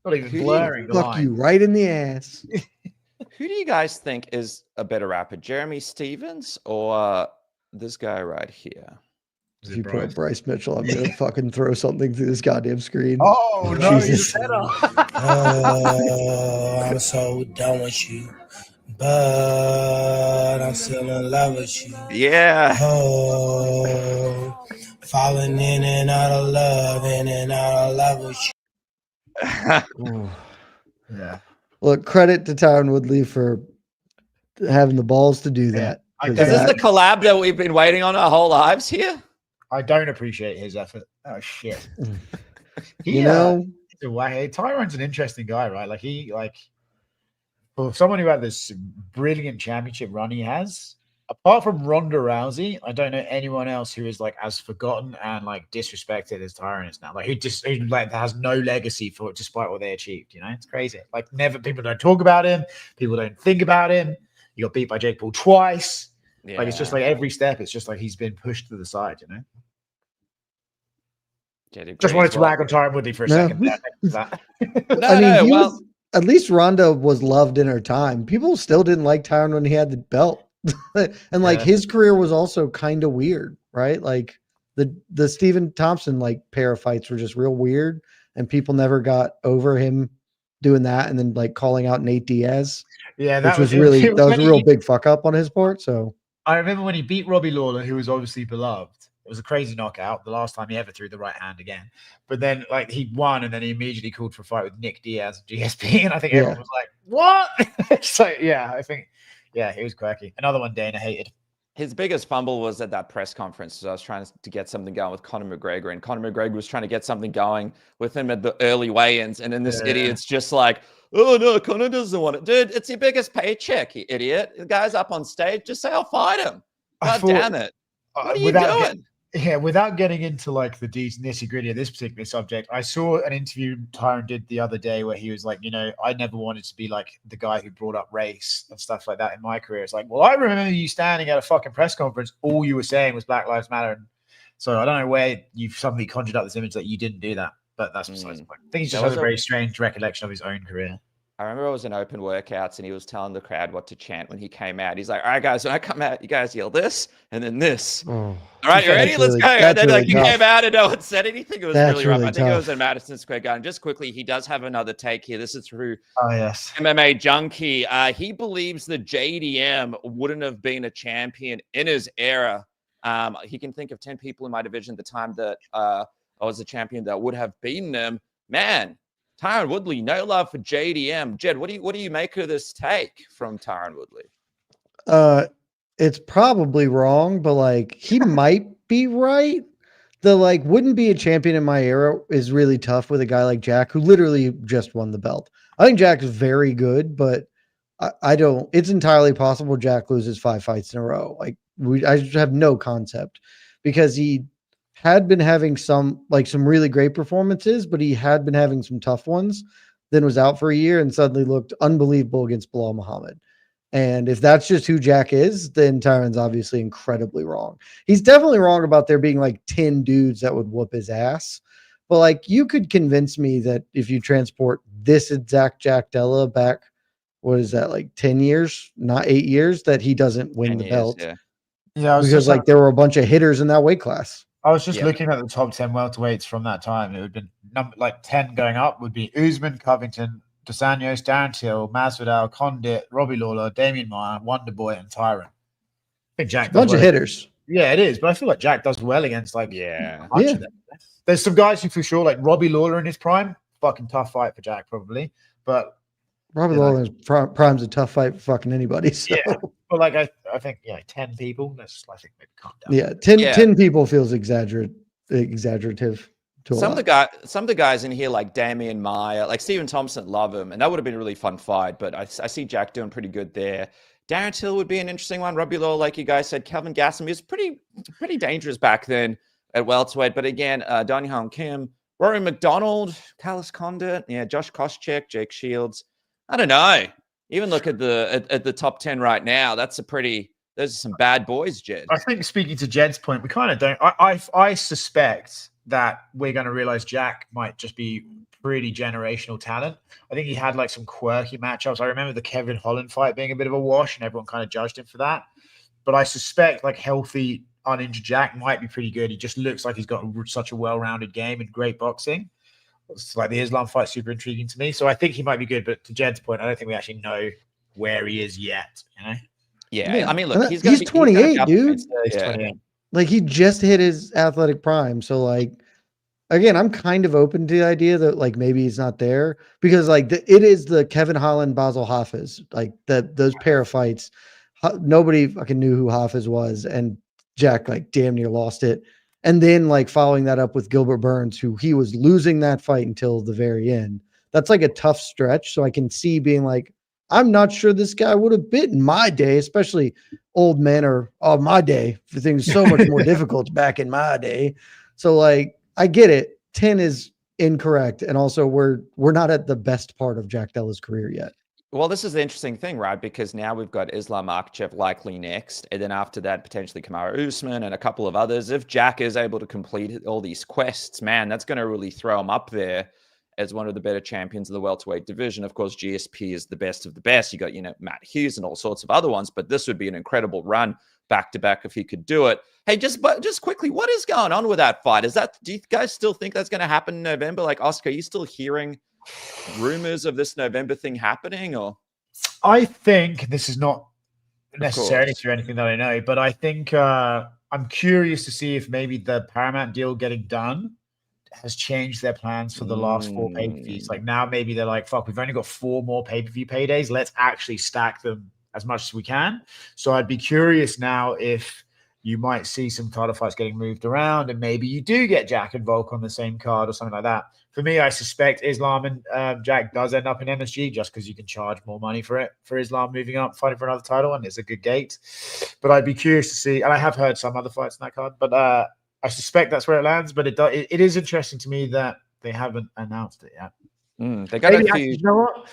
not even blurring the Fuck line. you right in the ass. Who do you guys think is a better rapper, Jeremy Stevens or this guy right here? If you put up Bryce Mitchell, I'm gonna fucking throw something through this goddamn screen. Oh no, Jesus. I'm so done with you, but I'm still in love with you. Yeah. Oh, falling in and out of love, in and out of love with you. Yeah. Look, credit to Tyron Woodley for having the balls to do that. I 'cause Is this that- the collab that we've been waiting on our whole lives here? I don't appreciate his effort. Oh shit. you know, Tyrone's an interesting guy, right? Like for someone who had this brilliant championship run he has, apart from Ronda Rousey, I don't know anyone else who is like as forgotten and like disrespected as Tyrone is now. Like who like has no legacy for it despite what they achieved. You know, it's crazy. Like never people don't talk about him, people don't think about him. He got beat by Jake Paul twice. Yeah. Like it's just like every step, it's just like he's been pushed to the side, you know. Just wanted to rag on Tyron Woodley for a No. second. There. he was, at least Ronda was loved in her time. People still didn't like Tyron when he had the belt. And like his career was also kind of weird, right? Like the Stephen Thompson like pair of fights were just real weird, and people never got over him doing that and then like calling out Nate Diaz. Yeah, which was really that was a real big fuck up on his part. So I remember when he beat Robbie Lawler, who was obviously beloved. It was a crazy knockout, the last time he ever threw the right hand again. But then, like, he won, and then he immediately called for a fight with Nick Diaz, GSP, and I think everyone was like, "What?" So yeah, I think, yeah, he was quirky. Another one Dana hated. His biggest fumble was at that press conference. So I was trying to get something going with Conor McGregor, and Conor McGregor was trying to get something going with him at the early weigh-ins, and then this idiot's just like, "Oh no, Conor doesn't want it, dude. It's your biggest paycheck, you idiot. The guy's up on stage. Just say I'll fight him." God damn it. What are you doing? Without getting into like the nitty-gritty of this particular subject, I saw an interview Tyron did the other day where he was like, I never wanted to be like the guy who brought up race and stuff like that in my career. It's like, well, I remember you standing at a fucking press conference, all you were saying was Black Lives Matter. And so I don't know where you've suddenly conjured up this image that you didn't do that, but that's besides the point. I think he's just has a very strange recollection of his own career. I remember it was in open workouts and he was telling the crowd what to chant when he came out. He's like, all right, guys, when I come out, you guys yell this and then this. Oh, all right, you ready? Let's go. And then really he came out and no one said anything. It was really rough. I think tough. it was in Madison Square Garden. Just quickly, he does have another take here. This is through MMA Junkie. He believes that JDM wouldn't have been a champion in his era. He can think of 10 people in my division at the time that I was a champion that would have beaten him. Man. Tyron Woodley, no love for JDM. Jed, what do you make of this take from Tyron Woodley? It's probably wrong, but like he might be right. The like wouldn't be a champion in my era is really tough with a guy like Jack who literally just won the belt. I think Jack is very good, but I don't. It's entirely possible Jack loses 5 fights in a row. Like I just have no concept because he had been having some really great performances, but he had been having some tough ones, then was out for a year and suddenly looked unbelievable against Bilal Muhammad. And if that's just who Jack is, then Tyron's obviously incredibly wrong. He's definitely wrong about there being like 10 dudes that would whoop his ass. But like you could convince me that if you transport this exact Jack Della back, what is that, like 10 years, not 8 years, that he doesn't win the belt. Yeah, because like there were a bunch of hitters in that weight class. I was just looking at the top 10 welterweights from that time. It would have been like 10 going up would be Usman, Covington, Dos Anjos, Darren Till, Masvidal, Condit, Robbie Lawler, Damian Maia, Wonderboy, and Tyron. I think Jack does bunch of hitters. Yeah, it is. But I feel like Jack does well against like a bunch of them. There's some guys who for sure, like Robbie Lawler in his prime, fucking tough fight for Jack probably. But Robbie Lawler's prime's a tough fight for fucking anybody. So. Yeah. But like I think 10 people. I think maybe calm down. Yeah, 10 people feels exaggerative to some of the guys in here like Damian Maia, like Stephen Thompson, love him, and that would have been a really fun fight. But I see Jack doing pretty good there. Darren Till would be an interesting one. Robbie Lawler, like you guys said, Kelvin Gastelum, he was pretty dangerous back then at welterweight. But again, Don Hong Kim, Rory McDonald, Carlos Condit, Josh Koscheck, Jake Shields. I don't know. Even look at the top 10 right now. Those are some bad boys, Jed. I think speaking to Jed's point, we kind of don't. I suspect that we're going to realize Jack might just be pretty generational talent. I think he had like some quirky matchups. I remember the Kevin Holland fight being a bit of a wash, and everyone kind of judged him for that. But I suspect like healthy, uninjured Jack might be pretty good. He just looks like he's got such a well-rounded game and great boxing. It's like the Islam fight, super intriguing to me. So I think he might be good. But to Jed's point, I don't think we actually know where he is yet. Yeah, I mean, look, he's 28, dude. He's 28. Like he just hit his athletic prime. So like, again, I'm kind of open to the idea that like maybe he's not there because like it is the Kevin Holland, Basil Hafiz, like those pair of fights. Nobody fucking knew who Hafiz was, and Jack like damn near lost it. And then like following that up with Gilbert Burns, who he was losing that fight until the very end. That's like a tough stretch. So I can see being like, I'm not sure this guy would have bit in my day, especially old men or my day. For things so much more difficult back in my day. So like, I get it. 10 is incorrect. And also we're not at the best part of Jack Della's career yet. Well, this is the interesting thing, right? Because now we've got Islam Makhachev likely next. And then after that, potentially Kamaru Usman and a couple of others. If Jack is able to complete all these quests, man, that's going to really throw him up there as one of the better champions of the welterweight division. Of course, GSP is the best of the best. You got, Matt Hughes and all sorts of other ones, but this would be an incredible run back-to-back if he could do it. Hey, just quickly, what is going on with that fight? Do you guys still think that's going to happen in November? Like, Oscar, are you still hearing rumors of this November thing happening? Or I think this is not necessarily through anything that I know, but I think I'm curious to see if maybe the Paramount deal getting done has changed their plans for the last 4 pay-per-views. Like now maybe they're like, fuck, we've only got 4 more pay-per-view paydays. Let's actually stack them as much as we can. So I'd be curious now if you might see some title fights getting moved around, and maybe you do get Jack and Volk on the same card or something like that. For me, I suspect Islam and Jack does end up in MSG just because you can charge more money for it, for Islam moving up, fighting for another title, and it's a good gate. But I'd be curious to see, and I have heard some other fights in that card, but I suspect that's where it lands. But it is interesting to me that they haven't announced it yet. They got Maybe a few. you know what?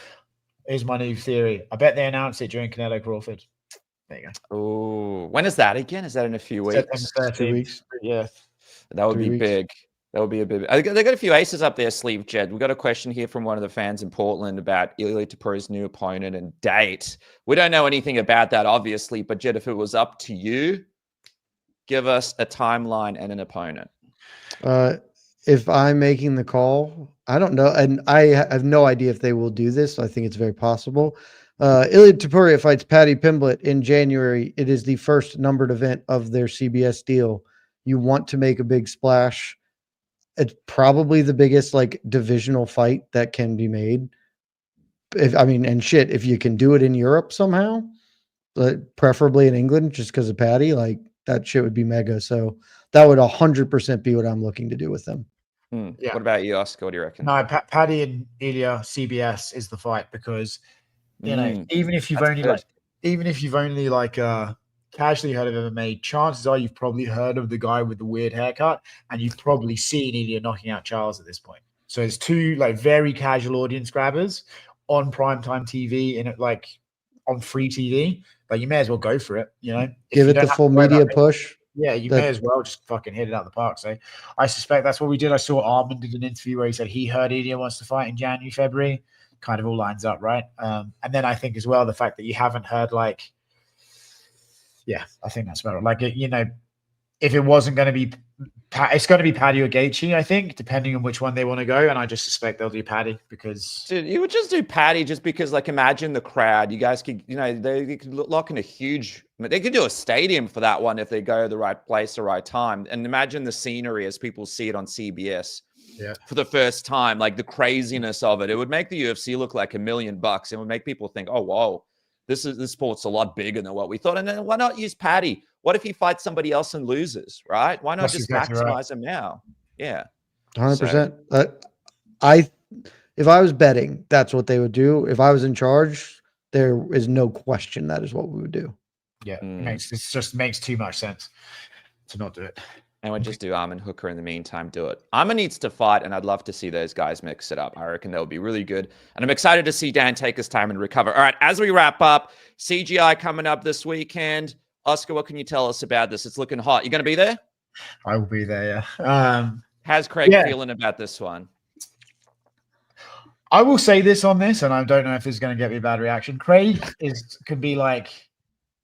Here's my new theory. I bet they announced it during Canelo Crawford. There you go. Oh, when is that again? Is that in a few weeks? September 13th. 2 weeks. Yeah. That would 3 be weeks. big. That would be a bit. They got a few aces up their sleeve, Jed. We got a question here from one of the fans in Portland about Ilia Topuri's new opponent and date. We don't know anything about that, obviously, but Jed, if it was up to you, give us a timeline and an opponent. If I'm making the call, I don't know, and I have no idea if they will do this. I think it's very possible. Ilia Topuria fights Paddy Pimblett in January. It is the first numbered event of their CBS deal. You want to make a big splash. It's probably the biggest like divisional fight that can be made. If you can do it in Europe somehow, preferably in England, just because of Paddy, like that shit would be mega. So that would 100% be what I'm looking to do with them. Yeah. What about you, Oscar? What do you reckon? No, Paddy and Ilia CBS is the fight because even if you've only casually heard of MMA, chances are you've probably heard of the guy with the weird haircut, and you've probably seen Ilia knocking out Charles at this point. So it's two like very casual audience grabbers on primetime TV and on free TV. Like you may as well go for it, Give it the full media push. Yeah, you may as well just fucking hit it out of the park. So I suspect that's what we did. I saw Armin did an interview where he said he heard Ilia wants to fight in January, February. Kind of all lines up, right? And then I think as well the fact that you haven't heard I think that's about it. If it wasn't going to be, it's going to be Paddy or Gaethje, I think, depending on which one they want to go. And I just suspect they'll do Paddy because... Dude, you would just do Paddy just because, imagine the crowd. You guys could, they could lock in a huge... They could do a stadium for that one if they go to the right place, the right time. And imagine the scenery as people see it on CBS for the first time, the craziness of it. It would make the UFC look like $1 million. It would make people think, oh, whoa, this sport's a lot bigger than what we thought. And then why not use Paddy? What if he fights somebody else and loses, right? Why not That's just exactly maximize him now? Yeah. 100%. If I was betting, that's what they would do. If I was in charge, there is no question that is what we would do. Yeah, it just makes too much sense to not do it. And we'll just do Armin Hooker in the meantime. Do it. Armin needs to fight, and I'd love to see those guys mix it up. I reckon that would be really good. And I'm excited to see Dan take his time and recover. All right, as we wrap up, CGI coming up this weekend. Oscar, what can you tell us about this? It's looking hot. You going to be there? I will be there, yeah. How's Craig feeling about this one? I will say this on this, and I don't know if this is going to get me a bad reaction. Craig can be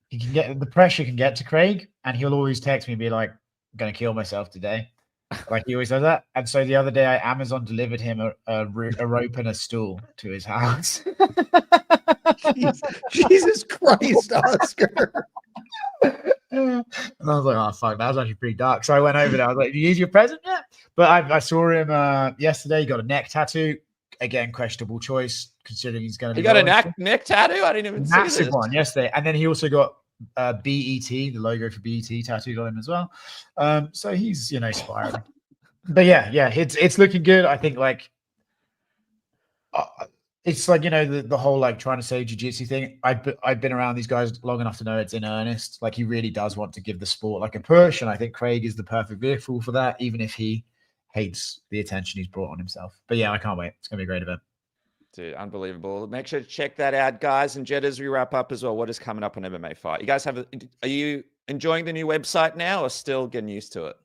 he can get the pressure can get to Craig, and he'll always text me and be like, "I'm going to kill myself today." He always does that. And so the other day, I Amazon delivered him a rope and a stool to his house. Jesus Christ, Oscar. And I was like, oh, fuck, that was actually pretty dark. So I went over there. I was like, "Did you use your present yet?" But I saw him yesterday. He got a neck tattoo. Again, questionable choice, considering he's going to be... He got a neck tattoo? I didn't even see this. Massive one yesterday. And then he also got BET, the logo for BET tattooed on him as well. So he's, spiraling. But yeah, it's looking good. I think it's the whole trying to say jiu-jitsu thing. I've been around these guys long enough to know it's in earnest. He really does want to give the sport a push, and I think Craig is the perfect vehicle for that, even if he hates the attention he's brought on himself. But yeah, I can't wait. It's gonna be a great event. Dude, unbelievable. Make sure to check that out, guys. And Jed, as we wrap up as well, what is coming up on MMA Fight? You guys are you enjoying the new website now or still getting used to it?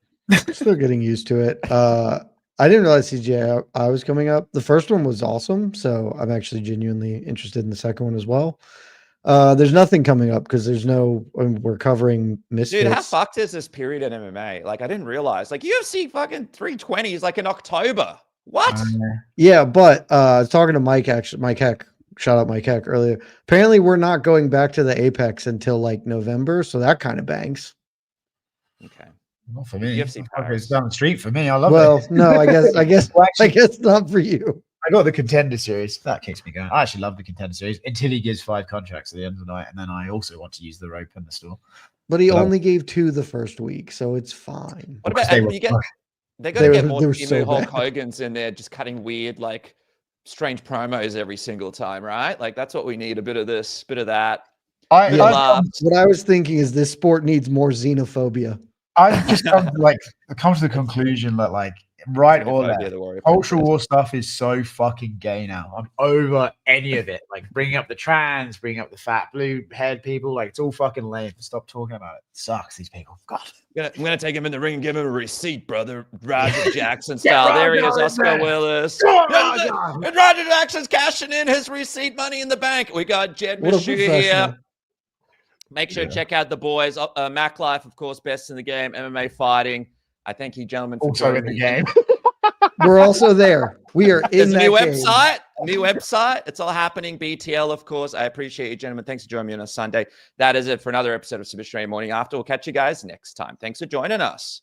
Still getting used to it. I didn't realize CGI was coming up. The first one was awesome, so I'm actually genuinely interested in the second one as well. There's nothing coming up because we're covering Misfits. Dude, how fucked is this period in MMA? I didn't realize. UFC fucking 320 is in October. What? Yeah, but I was talking to Mike Heck. Shout out Mike Heck earlier. Apparently, we're not going back to the Apex until November, so that kind of bangs. Okay. Not for me. UFC it's down the street for me. I love it. Well, no, I guess not for you. I got the Contender Series. That keeps me going. I actually love the Contender Series until he gives 5 contracts at the end of the night, and then I also want to use the rope and the stool. But he only gave 2 the first week, so it's fine. What about They and were- you get? They got Because they were- you get? They got to get more they were Timu so Hulk bad. Hogan's in there, just cutting weird, like strange promos every single time, right? Like that's what we need. A bit of this, bit of that. I, Yeah. I, Laughs. What I was thinking is this sport needs more xenophobia. I've just come to the conclusion that right or Xenophobia, left, the Warrior cultural Princess. war stuff is so fucking gay now. I'm over any of it. Like bringing up the trans, bringing up the fat blue haired people, it's all fucking lame. Stop talking about it. It sucks, these people. God. I'm gonna take him in the ring and give him a receipt, brother. Roger Jackson style. There he is, Roger in Oscar there. Willis. Go on, Roger. And Roger Jackson's cashing in his receipt money in the bank. We got Jed What a Meshew professional. here. Make sure to check out the boys. Mac Life, of course, best in the game. MMA fighting. I thank you, gentlemen, for Also in joining the me. game. We're also there. We are There's in a that new game. website. New website. It's all happening. BTL, of course. I appreciate you, gentlemen. Thanks for joining me on a Sunday. That is it for another episode of Submission Radio Morning After. We'll catch you guys next time. Thanks for joining us.